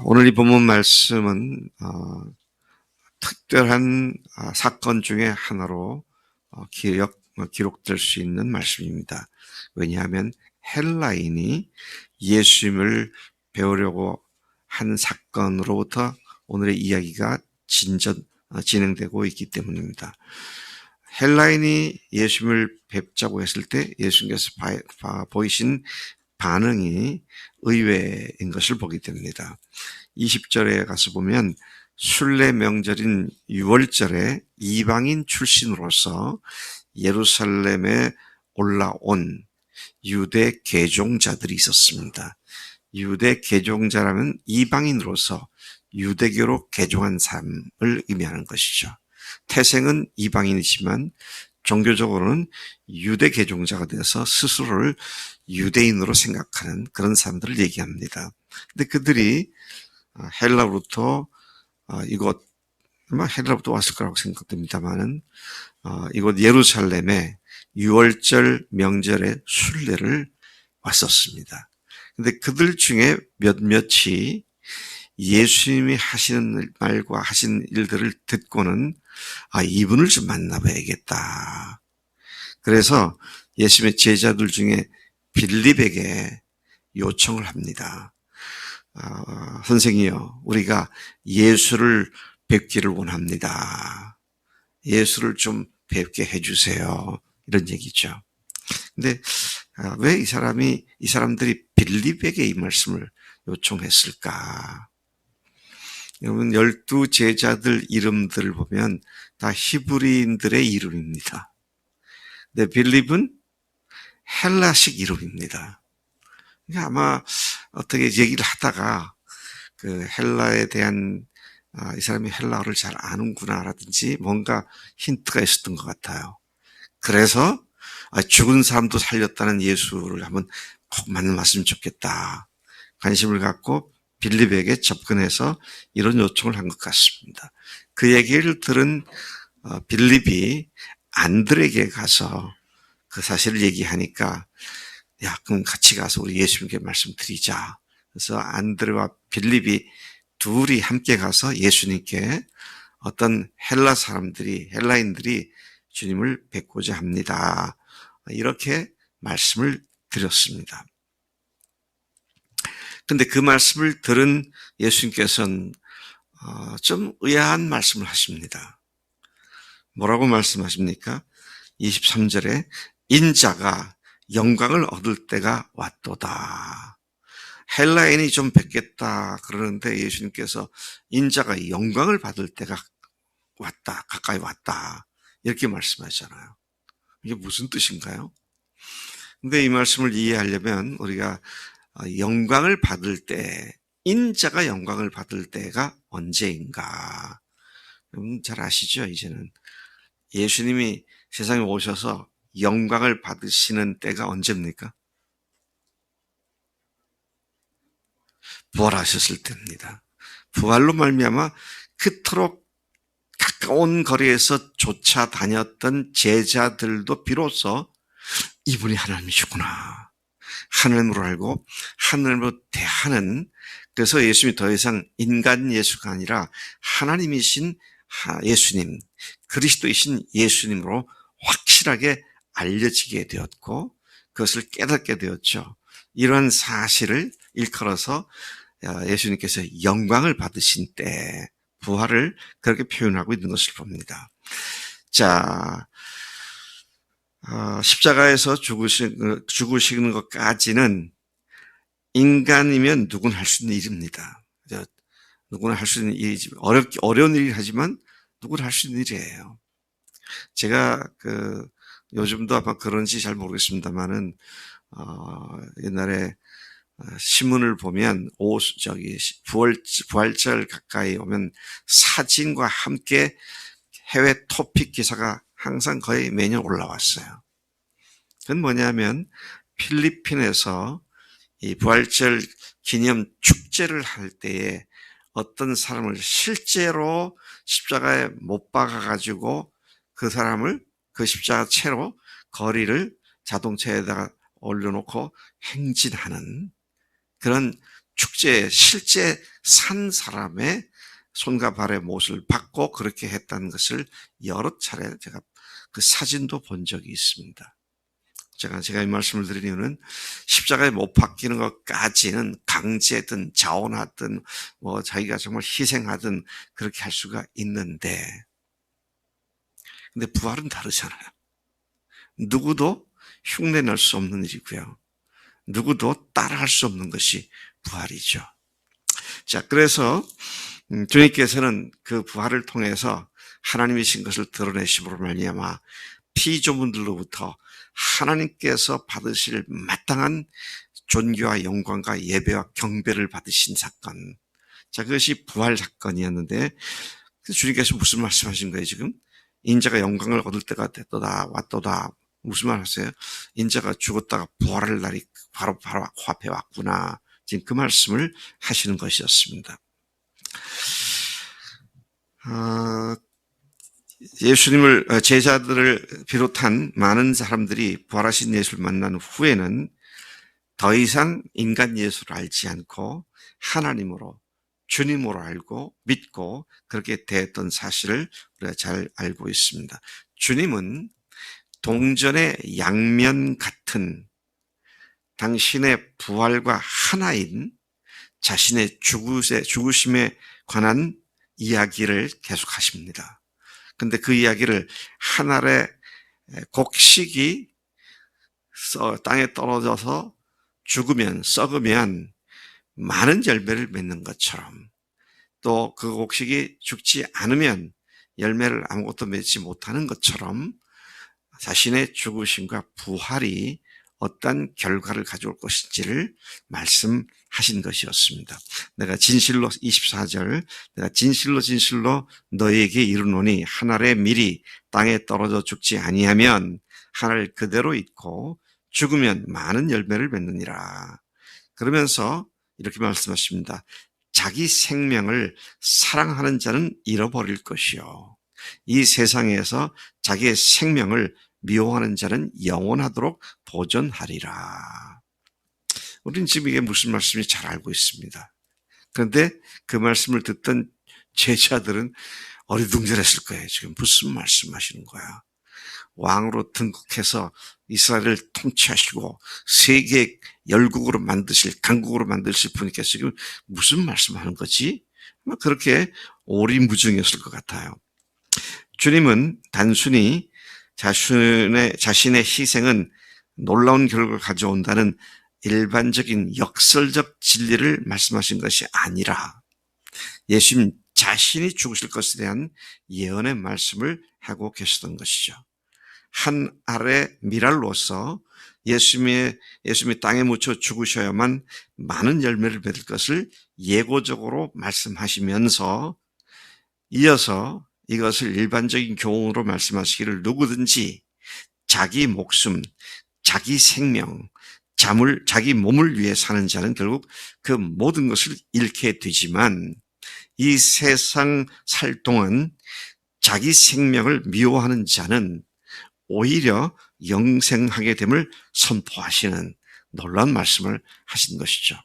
오늘 이 본문 말씀은 특별한 사건 중에 하나로 기록될 수 있는 말씀입니다. 왜냐하면 헬라인이 예수님을 배우려고 한 사건으로부터 오늘의 이야기가 진행되고 있기 때문입니다. 헬라인이 예수님을 뵙자고 했을 때 예수님께서 보이신 반응이 의외인 것을 보게 됩니다. 20절에 가서 보면 순례 명절인 6월절에 이방인 출신으로서 예루살렘에 올라온 유대 개종자들이 있었습니다. 유대 개종자라면 이방인으로서 유대교로 개종한 삶을 의미하는 것이죠. 태생은 이방인이지만 종교적으로는 유대 개종자가 되어서 스스로를 유대인으로 생각하는 그런 사람들을 얘기합니다. 근데 그들이 헬라로부터 이곳 아마 헬라로부터 왔을 거라고 생각됩니다만은 이곳 예루살렘에 6월절 명절에 순례를 왔었습니다. 근데 그들 중에 몇몇이 예수님이 하시는 말과 하신 일들을 듣고는 이분을 좀 만나봐야겠다. 그래서 예수님의 제자들 중에 빌립에게 요청을 합니다. 선생이요, 우리가 예수를 뵙기를 원합니다. 예수를 좀 뵙게 해주세요. 이런 얘기죠. 근데 왜 이 사람들이 빌립에게 이 말씀을 요청했을까? 여러분, 12 제자들 이름들을 보면 다 히브리인들의 이름입니다. 근데 빌립은 헬라식 이름입니다. 그러니까 아마 어떻게 얘기를 하다가 그 헬라에 대한 이 사람이 헬라어를 잘 아는구나라든지 뭔가 힌트가 있었던 것 같아요. 그래서 죽은 사람도 살렸다는 예수를 한번 꼭 만나봤으면 좋겠다. 관심을 갖고 빌립에게 접근해서 이런 요청을 한 것 같습니다. 그 얘기를 들은 빌립이 안드레에게 가서 그 사실을 얘기하니까 그럼 같이 가서 우리 예수님께 말씀드리자. 그래서 안드레와 빌립이 둘이 함께 가서 예수님께 어떤 헬라인들이 주님을 뵙고자 합니다. 이렇게 말씀을 드렸습니다. 근데 그 말씀을 들은 예수님께서는 좀 의아한 말씀을 하십니다. 뭐라고 말씀하십니까? 23절에 인자가 영광을 얻을 때가 왔도다. 헬라인이 좀 뵙겠다 그러는데 예수님께서 인자가 영광을 받을 때가 왔다, 가까이 왔다. 이렇게 말씀하잖아요. 이게 무슨 뜻인가요? 근데 이 말씀을 이해하려면 우리가 영광을 받을 때, 인자가 영광을 받을 때가 언제인가? 여러분 잘 아시죠? 이제는 예수님이 세상에 오셔서 영광을 받으시는 때가 언제입니까? 부활하셨을 때입니다. 부활로 말미암아 그토록 가까운 거리에서 쫓아다녔던 제자들도 비로소 이분이 하나님이시구나. 하나님으로 알고 하나님으로 대하는, 그래서 예수님이 더 이상 인간 예수가 아니라 하나님이신 예수님, 그리스도이신 예수님으로 확실하게 알려지게 되었고 그것을 깨닫게 되었죠. 이러한 사실을 일컬어서 예수님께서 영광을 받으신 때 부활을 그렇게 표현하고 있는 것을 봅니다. 자, 십자가에서 죽으시는 것까지는 인간이면 누구나 할 수 있는 일입니다. 누구나 할 수 있는 일이지, 어려운 일이긴 하지만 누구나 할 수 있는 일이에요. 제가 요즘도 아마 그런지 잘 모르겠습니다만은 옛날에 신문을 보면 부활절 가까이 오면 사진과 함께 해외 토픽 기사가 항상 거의 매년 올라왔어요. 그건 뭐냐면 필리핀에서 이 부활절 기념 축제를 할 때에 어떤 사람을 실제로 십자가에 못 박아가지고 그 사람을 그 십자가 채로 거리를 자동차에다가 올려놓고 행진하는 그런 축제에 실제 산 사람의 손과 발의 못을 받고 그렇게 했다는 것을 여러 차례 제가 그 사진도 본 적이 있습니다. 제가 이 말씀을 드린 이유는 십자가에 못 박히는 것까지는 강제든 자원하든 뭐 자기가 정말 희생하든 그렇게 할 수가 있는데, 근데 부활은 다르잖아요. 누구도 흉내 낼 수 없는 일이고요. 누구도 따라할 수 없는 것이 부활이죠. 자, 그래서 주님께서는 그 부활을 통해서 하나님이신 것을 드러내심으로 말미암아 피조물들로부터 하나님께서 받으실 마땅한 존귀와 영광과 예배와 경배를 받으신 사건. 자, 그것이 부활 사건이었는데, 주님께서 무슨 말씀하신 거예요, 지금? 인자가 영광을 얻을 때가 됐도다, 왔도다. 무슨 말 하세요? 인자가 죽었다가 부활할 날이 바로 코앞에 왔구나. 지금 그 말씀을 하시는 것이었습니다. 예수님을, 제자들을 비롯한 많은 사람들이 부활하신 예수를 만난 후에는 더 이상 인간 예수를 알지 않고 하나님으로, 주님으로 알고 믿고 그렇게 대했던 사실을 우리가 잘 알고 있습니다. 주님은 동전의 양면 같은 당신의 부활과 하나인 자신의 죽으심에 관한 이야기를 계속하십니다. 근데 그 이야기를 한 알의 곡식이 땅에 떨어져서 죽으면, 썩으면 많은 열매를 맺는 것처럼, 또 그 곡식이 죽지 않으면 열매를 아무것도 맺지 못하는 것처럼 자신의 죽으심과 부활이 어떤 결과를 가져올 것인지를 말씀하신 것이었습니다. 내가 진실로 24절, 내가 진실로 너희에게 이르노니 한 알의 밀이 땅에 떨어져 죽지 아니하면 한 알 그대로 있고 죽으면 많은 열매를 맺느니라. 그러면서 이렇게 말씀하십니다. 자기 생명을 사랑하는 자는 잃어버릴 것이요, 이 세상에서 자기의 생명을 미워하는 자는 영원하도록 보존하리라. 우리는 지금 이게 무슨 말씀인지 잘 알고 있습니다. 그런데 그 말씀을 듣던 제자들은 어리둥절했을 거예요. 지금 무슨 말씀하시는 거야? 왕으로 등극해서 이스라엘을 통치하시고 세계 열국으로 만드실, 강국으로 만드실 분께서 지금 무슨 말씀하는 거지? 그렇게 오리무중이었을 것 같아요. 주님은 단순히 자신의 희생은 놀라운 결과를 가져온다는 일반적인 역설적 진리를 말씀하신 것이 아니라 예수님 자신이 죽으실 것에 대한 예언의 말씀을 하고 계시던 것이죠. 한 알의 밀알로서 예수님이 땅에 묻혀 죽으셔야만 많은 열매를 맺을 것을 예고적으로 말씀하시면서 이어서 이것을 일반적인 교훈으로 말씀하시기를 누구든지 자기 목숨, 자기 생명, 자기 몸을 위해 사는 자는 결국 그 모든 것을 잃게 되지만 이 세상 살 동안 자기 생명을 미워하는 자는 오히려 영생하게 됨을 선포하시는 놀라운 말씀을 하신 것이죠.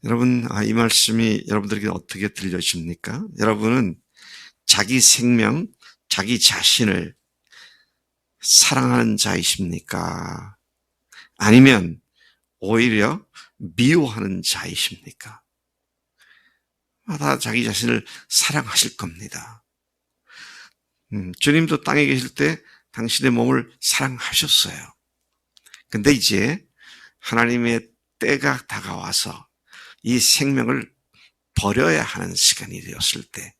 여러분, 이 말씀이 여러분들에게 어떻게 들려집니까? 여러분은 자기 생명, 자기 자신을 사랑하는 자이십니까? 아니면 오히려 미워하는 자이십니까? 다 자기 자신을 사랑하실 겁니다. 주님도 땅에 계실 때 당신의 몸을 사랑하셨어요. 근데 이제 하나님의 때가 다가와서 이 생명을 버려야 하는 시간이 되었을 때,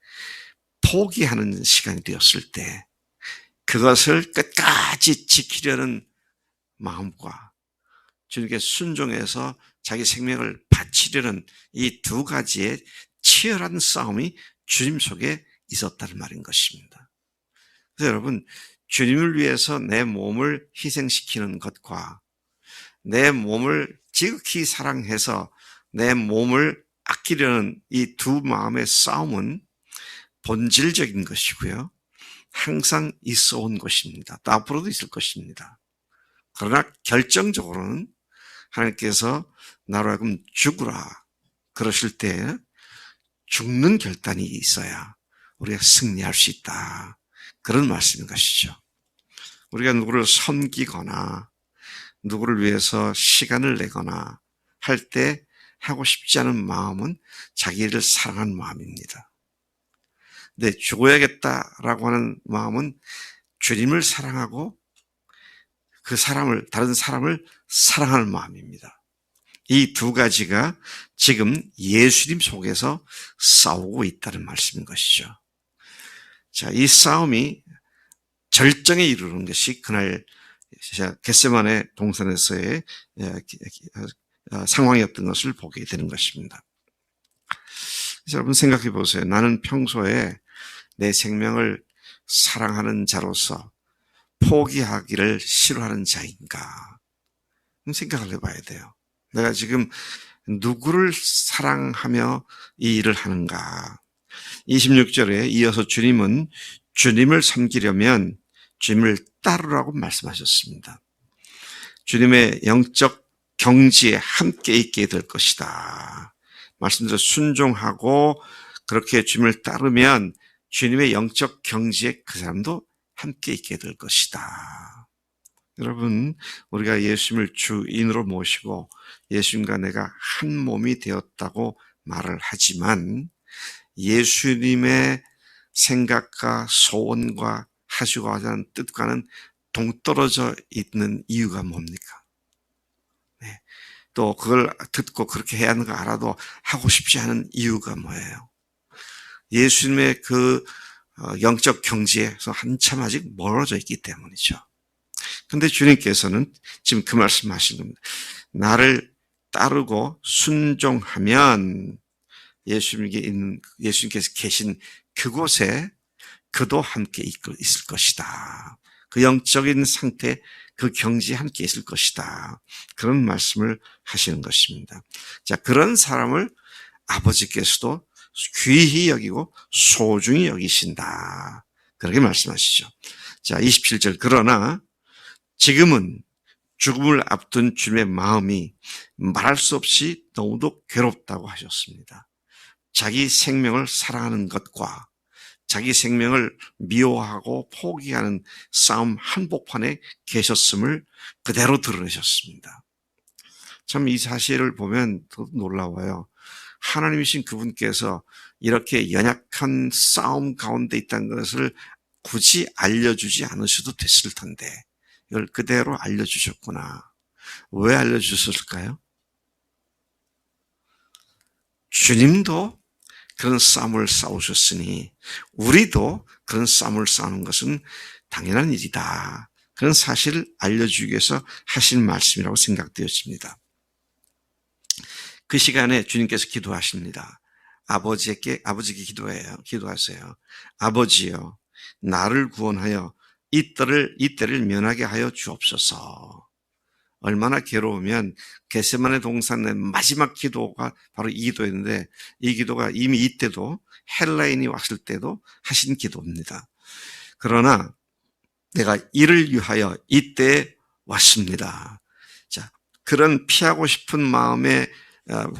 포기하는 시간이 되었을 때 그것을 끝까지 지키려는 마음과 주님께 순종해서 자기 생명을 바치려는 이 두 가지의 치열한 싸움이 주님 속에 있었다는 말인 것입니다. 그래서 여러분, 주님을 위해서 내 몸을 희생시키는 것과 내 몸을 지극히 사랑해서 내 몸을 아끼려는 이 두 마음의 싸움은 본질적인 것이고요, 항상 있어 온 것입니다. 또 앞으로도 있을 것입니다. 그러나 결정적으로는 하나님께서 나로 하여금 죽으라 그러실 때 죽는 결단이 있어야 우리가 승리할 수 있다. 그런 말씀인 것이죠. 우리가 누구를 섬기거나 누구를 위해서 시간을 내거나 할 때 하고 싶지 않은 마음은 자기를 사랑하는 마음입니다. 근데 죽어야겠다라고 하는 마음은 주님을 사랑하고 다른 사람을 사랑하는 마음입니다. 이 두 가지가 지금 예수님 속에서 싸우고 있다는 말씀인 것이죠. 자, 이 싸움이 절정에 이르는 것이 그날 겟세마네 동산에서의 상황이었던 것을 보게 되는 것입니다. 여러분 생각해 보세요. 나는 평소에 내 생명을 사랑하는 자로서 포기하기를 싫어하는 자인가? 생각을 해봐야 돼요. 내가 지금 누구를 사랑하며 이 일을 하는가? 26절에 이어서 주님은 주님을 섬기려면 주님을 따르라고 말씀하셨습니다. 주님의 영적 경지에 함께 있게 될 것이다. 말씀대로 순종하고 그렇게 주님을 따르면 주님의 영적 경지에 그 사람도 함께 있게 될 것이다. 여러분, 우리가 예수님을 주인으로 모시고 예수님과 내가 한 몸이 되었다고 말을 하지만 예수님의 생각과 소원과 하시고 하자는 뜻과는 동떨어져 있는 이유가 뭡니까? 네. 또 그걸 듣고 그렇게 해야 하는 거 알아도 하고 싶지 않은 이유가 뭐예요? 예수님의 그 영적 경지에서 한참 아직 멀어져 있기 때문이죠. 근데 주님께서는 지금 그 말씀하신 겁니다. 나를 따르고 순종하면 예수님께서 계신 그곳에 그도 함께 있을 것이다. 그 영적인 상태, 그 경지에 함께 있을 것이다. 그런 말씀을 하시는 것입니다. 자, 그런 사람을 아버지께서도 귀히 여기고 소중히 여기신다. 그렇게 말씀하시죠. 자, 27절. 그러나 지금은 죽음을 앞둔 주님의 마음이 말할 수 없이 너무도 괴롭다고 하셨습니다. 자기 생명을 사랑하는 것과 자기 생명을 미워하고 포기하는 싸움 한복판에 계셨음을 그대로 드러내셨습니다. 참 이 사실을 보면 더 놀라워요. 하나님이신 그분께서 이렇게 연약한 싸움 가운데 있다는 것을 굳이 알려주지 않으셔도 됐을 텐데 이걸 그대로 알려주셨구나. 왜 알려주셨을까요? 주님도 그런 싸움을 싸우셨으니 우리도 그런 싸움을 싸우는 것은 당연한 일이다. 그런 사실을 알려주기 위해서 하신 말씀이라고 생각되었습니다. 그 시간에 주님께서 기도하십니다. 아버지께 기도하세요. 아버지여, 나를 구원하여 이때를 면하게 하여 주옵소서. 얼마나 괴로우면 겟세마네 동산의 마지막 기도가 바로 이 기도였는데 이 기도가 이미 이때도 헬라인이 왔을 때도 하신 기도입니다. 그러나 내가 이를 위하여 이때에 왔습니다. 자, 그런 피하고 싶은 마음의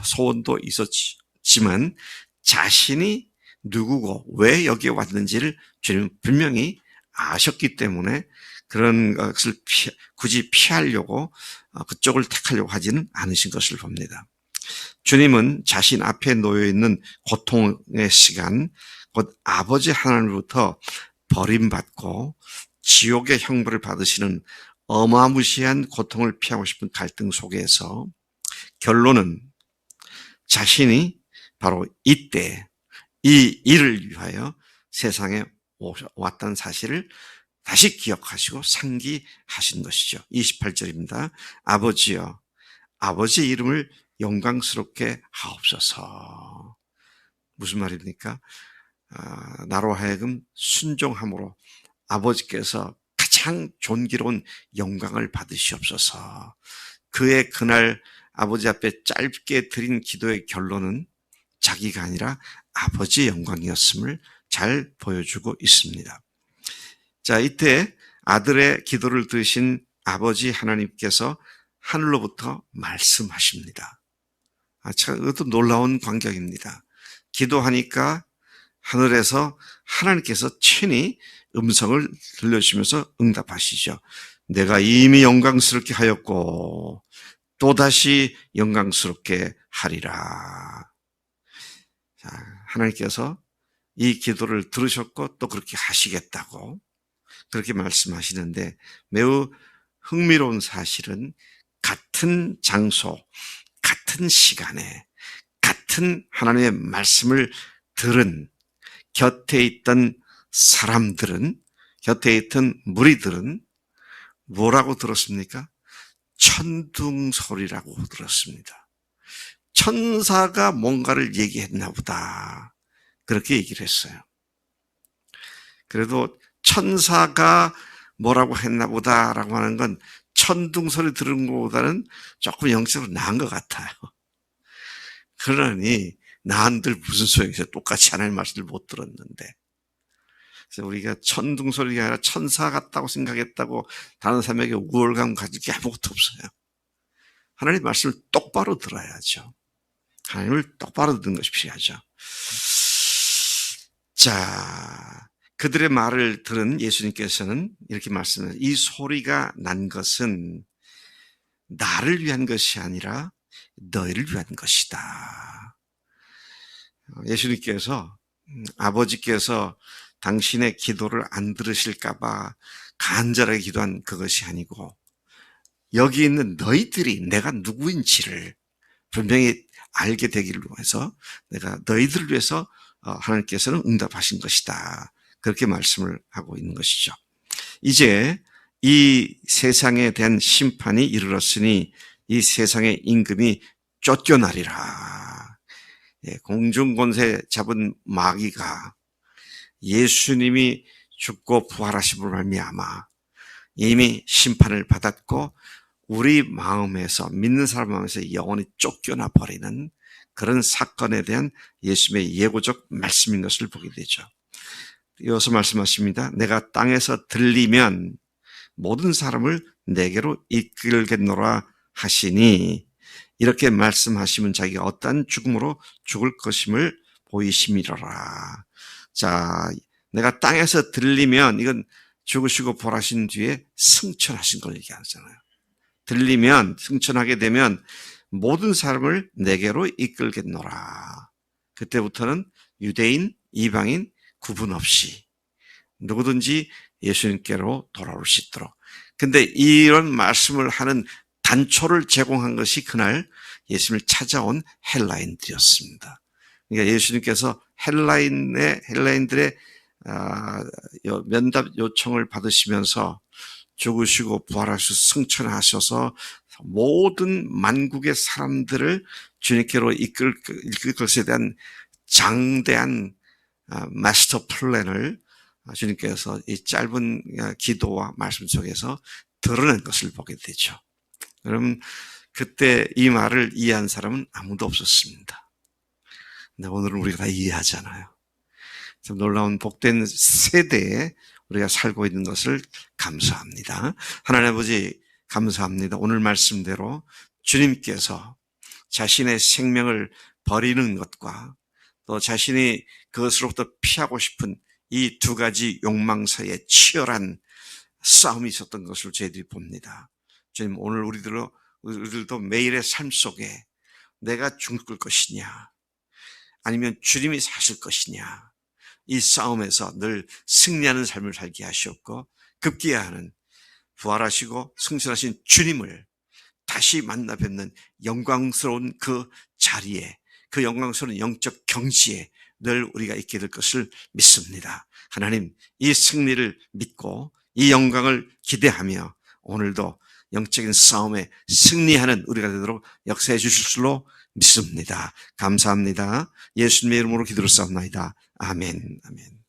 소원도 있었지만 자신이 누구고 왜 여기에 왔는지를 주님은 분명히 아셨기 때문에 그런 것을 굳이 피하려고 그쪽을 택하려고 하지는 않으신 것을 봅니다. 주님은 자신 앞에 놓여있는 고통의 시간, 곧 아버지 하나님으로부터 버림받고 지옥의 형벌을 받으시는 어마무시한 고통을 피하고 싶은 갈등 속에서 결론은 자신이 바로 이때 이 일을 위하여 세상에 왔다는 사실을 다시 기억하시고 상기하신 것이죠. 28절입니다. 아버지여, 아버지의 이름을 영광스럽게 하옵소서. 무슨 말입니까? 나로 하여금 순종함으로 아버지께서 가장 존귀로운 영광을 받으시옵소서. 그의 그날 아버지 앞에 짧게 드린 기도의 결론은 자기가 아니라 아버지의 영광이었음을 잘 보여주고 있습니다. 자, 이때 아들의 기도를 들으신 아버지 하나님께서 하늘로부터 말씀하십니다. 참, 이것도 놀라운 광경입니다. 기도하니까 하늘에서 하나님께서 친히 음성을 들려주시면서 응답하시죠. 내가 이미 영광스럽게 하였고 또다시 영광스럽게 하리라. 자, 하나님께서 이 기도를 들으셨고 또 그렇게 하시겠다고 그렇게 말씀하시는데 매우 흥미로운 사실은 같은 장소, 같은 시간에 같은 하나님의 말씀을 들은 곁에 있던 사람들은, 곁에 있던 무리들은 뭐라고 들었습니까? 천둥 소리라고 들었습니다. 천사가 뭔가를 얘기했나 보다. 그렇게 얘기를 했어요. 그래도 천사가 뭐라고 했나 보다라고 하는 건 천둥 소리 들은 것보다는 조금 영적으로 나은 것 같아요. 그러니 나한들 무슨 소용이죠? 똑같이 하나님 말씀을 못 들었는데. 그래서 우리가 천둥 소리가 아니라 천사 같다고 생각했다고 다른 사람에게 우월감 가질 게 아무것도 없어요. 하나님 말씀을 똑바로 들어야죠. 하나님을 똑바로 듣는 것이 필요하죠. 자, 그들의 말을 들은 예수님께서는 이렇게 말씀해요. 이 소리가 난 것은 나를 위한 것이 아니라 너희를 위한 것이다. 예수님께서 아버지께서 당신의 기도를 안 들으실까 봐 간절하게 기도한 그것이 아니고 여기 있는 너희들이 내가 누구인지를 분명히 알게 되기를 위해서 내가 너희들을 위해서 하나님께서는 응답하신 것이다. 그렇게 말씀을 하고 있는 것이죠. 이제 이 세상에 대한 심판이 이르렀으니 이 세상의 임금이 쫓겨나리라. 공중권세 잡은 마귀가 예수님이 죽고 부활하심으로 말미암아 이미 심판을 받았고 우리 마음에서 믿는 사람 마음에서 영원히 쫓겨나 버리는 그런 사건에 대한 예수님의 예고적 말씀인 것을 보게 되죠. 이어서 말씀하십니다. 내가 땅에서 들리면 모든 사람을 내게로 이끌겠노라 하시니 이렇게 말씀하시면 자기가 어떠한 죽음으로 죽을 것임을 보이심이로라. 자, 내가 땅에서 들리면 이건 죽으시고 부활하신 뒤에 승천하신 걸 얘기하잖아요. 들리면 승천하게 되면 모든 사람을 내게로 이끌겠노라. 그때부터는 유대인, 이방인 구분 없이 누구든지 예수님께로 돌아올 수 있도록. 근데 이런 말씀을 하는 단초를 제공한 것이 그날 예수님을 찾아온 헬라인들이었습니다. 그러니까 예수님께서 헬라인들의 면담 요청을 받으시면서 죽으시고 부활하셔서 승천하셔서 모든 만국의 사람들을 주님께로 이끌 것에 대한 장대한 마스터 플랜을 주님께서 이 짧은 기도와 말씀 속에서 드러낸 것을 보게 되죠. 여러분, 그때 이 말을 이해한 사람은 아무도 없었습니다. 근데 오늘은 우리가 다 이해하잖아요. 참 놀라운 복된 세대에 우리가 살고 있는 것을 감사합니다. 하나님 아버지 감사합니다. 오늘 말씀대로 주님께서 자신의 생명을 버리는 것과 또 자신이 그것으로부터 피하고 싶은 이 두 가지 욕망 사이에 치열한 싸움이 있었던 것을 저희들이 봅니다. 주님, 오늘 우리들도 매일의 삶 속에 내가 죽을 것이냐 아니면 주님이 사실 것이냐 이 싸움에서 늘 승리하는 삶을 살게 하시옵고 급기야하는 부활하시고 승천하신 주님을 다시 만나 뵙는 영광스러운 그 자리에 그 영광스러운 영적 경지에 늘 우리가 있게 될 것을 믿습니다. 하나님, 이 승리를 믿고 이 영광을 기대하며 오늘도 영적인 싸움에 승리하는 우리가 되도록 역사해 주실 줄로 믿습니다. 감사합니다. 예수님의 이름으로 기도를 쌓옵나이다. 아멘. 아멘.